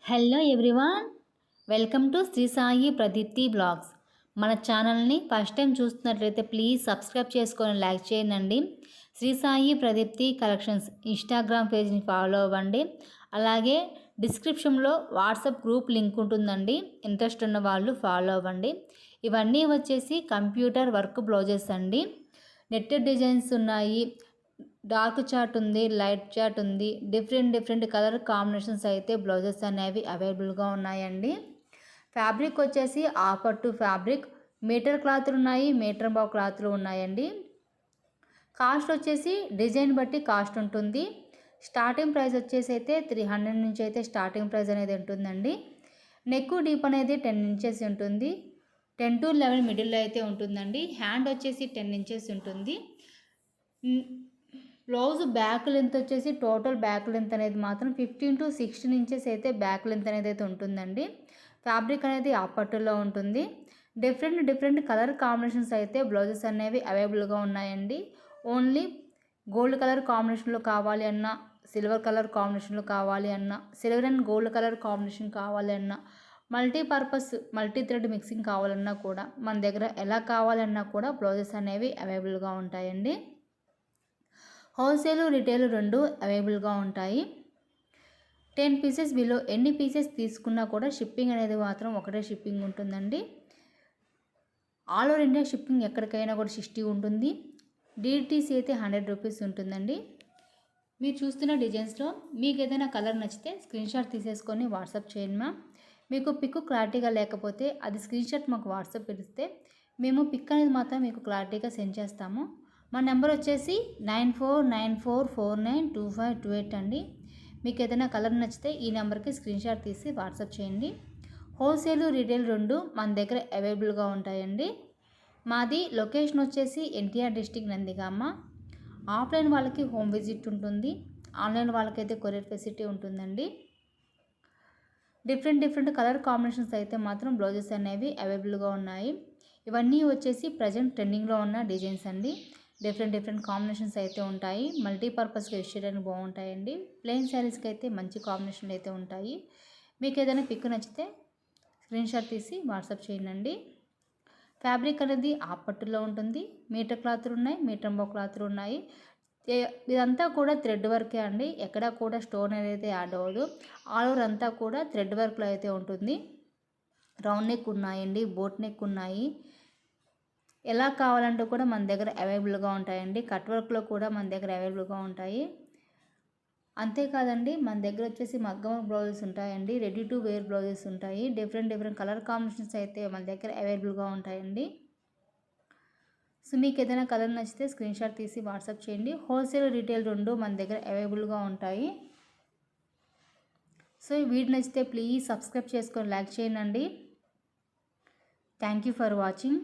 Hello everyone, welcome to Shri Sai Pradeepti blogs. మన ఛానల్ని first time చూస్తున్నట్లయితే ప్లీజ్ సబ్స్క్రైబ్ చేసుకొని లైక్ చేయండి. శ్రీ సాయి ప్రదీప్తి కలెక్షన్స్ ఇన్స్టాగ్రామ్ పేజ్ని ఫాలో అవ్వండి. అలాగే డిస్క్రిప్షన్లో వాట్సాప్ గ్రూప్ లింక్ ఉంటుందండి. ఇంట్రెస్ట్ ఉన్న వాళ్ళు ఫాలో అవ్వండి. ఇవన్నీ వచ్చేసి కంప్యూటర్ వర్క్ బ్లౌజెస్ అండి. నెట్టెడ్ డిజైన్స్ ఉన్నాయి, డార్క్ చార్ట్ ఉంది, లైట్ చార్ట్ ఉంది. డిఫరెంట్ కలర్ కాంబినేషన్స్ అయితే బ్లౌజెస్ అనేవి అవైలబుల్గా ఉన్నాయండి. ఫ్యాబ్రిక్ వచ్చేసి ఆపట్టు ఫ్యాబ్రిక్, మీటర్ క్లాత్లు ఉన్నాయి, మీటర్ బావ్ క్లాత్లు ఉన్నాయండి. కాస్ట్ వచ్చేసి డిజైన్ బట్టి కాస్ట్ ఉంటుంది. స్టార్టింగ్ ప్రైస్ వచ్చేసి అయితే 300 నుంచి అయితే స్టార్టింగ్ ప్రైస్ అనేది ఉంటుందండి. నెక్ డీప్ అనేది 10 ఇంచెస్ ఉంటుంది. 10 to 11 మిడిల్లో అయితే ఉంటుందండి. హ్యాండ్ వచ్చేసి 10 ఇంచెస్ ఉంటుంది. బ్లౌజ్ బ్యాక్ లెంత్ వచ్చేసి టోటల్ బ్యాక్ లెంత్ అనేది మాత్రం 15 to 16 ఇంచెస్ అయితే బ్యాక్ లెంత్ అనేది అయితే ఉంటుందండి. ఫ్యాబ్రిక్ అనేది ఆపట్టులో ఉంటుంది. డిఫరెంట్ కలర్ కాంబినేషన్స్ అయితే బ్లౌజెస్ అనేవి అవైలబుల్గా ఉన్నాయండి. ఓన్లీ గోల్డ్ కలర్ కాంబినేషన్లో కావాలి అన్నా, సిల్వర్ కలర్ కాంబినేషన్లో కావాలి అన్నా, silver and gold colour combination కావాలి అన్నా, మల్టీపర్పస్ మల్టీ థ్రెడ్ మిక్సింగ్ కావాలన్నా కూడా మన దగ్గర ఎలా కావాలన్నా కూడా బ్లౌజెస్ అనేవి అవైలబుల్గా ఉంటాయండి. హోల్సేల్ రిటైల్ రెండు అవైలబుల్గా ఉంటాయి. 10 పీసెస్ బిలో ఎన్ని పీసెస్ తీసుకున్నా కూడా షిప్పింగ్ అనేది మాత్రం ఒకటే షిప్పింగ్ ఉంటుందండి. ఆల్ ఓవర్ ఇండియా షిప్పింగ్ ఎక్కడికైనా కూడా 60 ఉంటుంది. డిటిసి అయితే 100 రూపీస్ ఉంటుందండి. మీరు చూస్తున్న డిజైన్స్లో మీకు ఏదైనా కలర్ నచ్చితే స్క్రీన్ షాట్ తీసేసుకొని వాట్సాప్ చేయండి మ్యామ్. మీకు పిక్ క్లారిటీగా లేకపోతే అది స్క్రీన్ షాట్ మాకు వాట్సాప్ ఇస్తే మేము పిక్ అనేది మాత్రం మీకు క్లారిటీగా సెండ్ చేస్తాము. మా నెంబర్ వచ్చేసి 9494492528 అండి. మీకు ఏదైనా కలర్ నచ్చితే ఈ నెంబర్కి స్క్రీన్ షాట్ తీసి వాట్సాప్ చేయండి. హోల్సేల్ రీటైల్ రెండు మన దగ్గర అవైలబుల్గా ఉంటాయండి. మాది లొకేషన్ వచ్చేసి ఎన్టీఆర్ డిస్టిక్ నందిగామ. ఆఫ్లైన్ వాళ్ళకి హోమ్ విజిట్ ఉంటుంది, ఆన్లైన్ వాళ్ళకైతే కొరియర్ ఫెసిలిటీ ఉంటుందండి. డిఫరెంట్ కలర్ కాంబినేషన్స్ అయితే మాత్రం బ్లౌజెస్ అనేవి అవైలబుల్గా ఉన్నాయి. ఇవన్నీ వచ్చేసి ప్రజెంట్ ట్రెండింగ్లో ఉన్న డిజైన్స్ అండి. డిఫరెంట్ కాంబినేషన్స్ అయితే ఉంటాయి. మల్టీపర్పస్గా యూస్ చేయడానికి బాగుంటాయండి. ప్లెయిన్ శారీస్కి అయితే మంచి కాంబినేషన్లు అయితే ఉంటాయి. మీకు ఏదైనా పిక్ నచ్చితే స్క్రీన్ షాట్ తీసి వాట్సాప్ చేయండి. ఫ్యాబ్రిక్ అనేది ఆపట్టులో ఉంటుంది. మీటర్ క్లాత్లు ఉన్నాయి, మీటర్ బావ్ క్లాత్లు ఉన్నాయి. ఇదంతా కూడా థ్రెడ్ వర్కే అండి. ఎక్కడా కూడా స్టోన్ అనేది యాడ్ అవ్వదు. ఆల్ ఓవర్ అంతా కూడా థ్రెడ్ వర్క్లో అయితే ఉంటుంది. రౌండ్ నెక్ ఉన్నాయండి, బోట్ నెక్ ఉన్నాయి. ఎలా కావాలంటే కూడా మన దగ్గర అవైలబుల్గా ఉంటాయండి. కట్ వర్క్లో కూడా మన దగ్గర అవైలబుల్గా ఉంటాయి. అంతేకాదండి, మన దగ్గర వచ్చేసి మగ్గం బ్లౌజెస్ ఉంటాయండి. రెడీ టు వేర్ బ్లౌజెస్ ఉంటాయి. డిఫరెంట్ కలర్ కాంబినేషన్స్ అయితే మన దగ్గర అవైలబుల్గా ఉంటాయండి. సో మీకు ఏదైనా కలర్ నచ్చితే స్క్రీన్ షాట్ తీసి వాట్సాప్ చేయండి. హోల్సేల్ రీటైల్ రెండు మన దగ్గర అవైలబుల్గా ఉంటాయి. సో ఈ వీడియో నచ్చితే ప్లీజ్ సబ్స్క్రైబ్ చేసుకొని లైక్ చేయండి. Thank you for watching.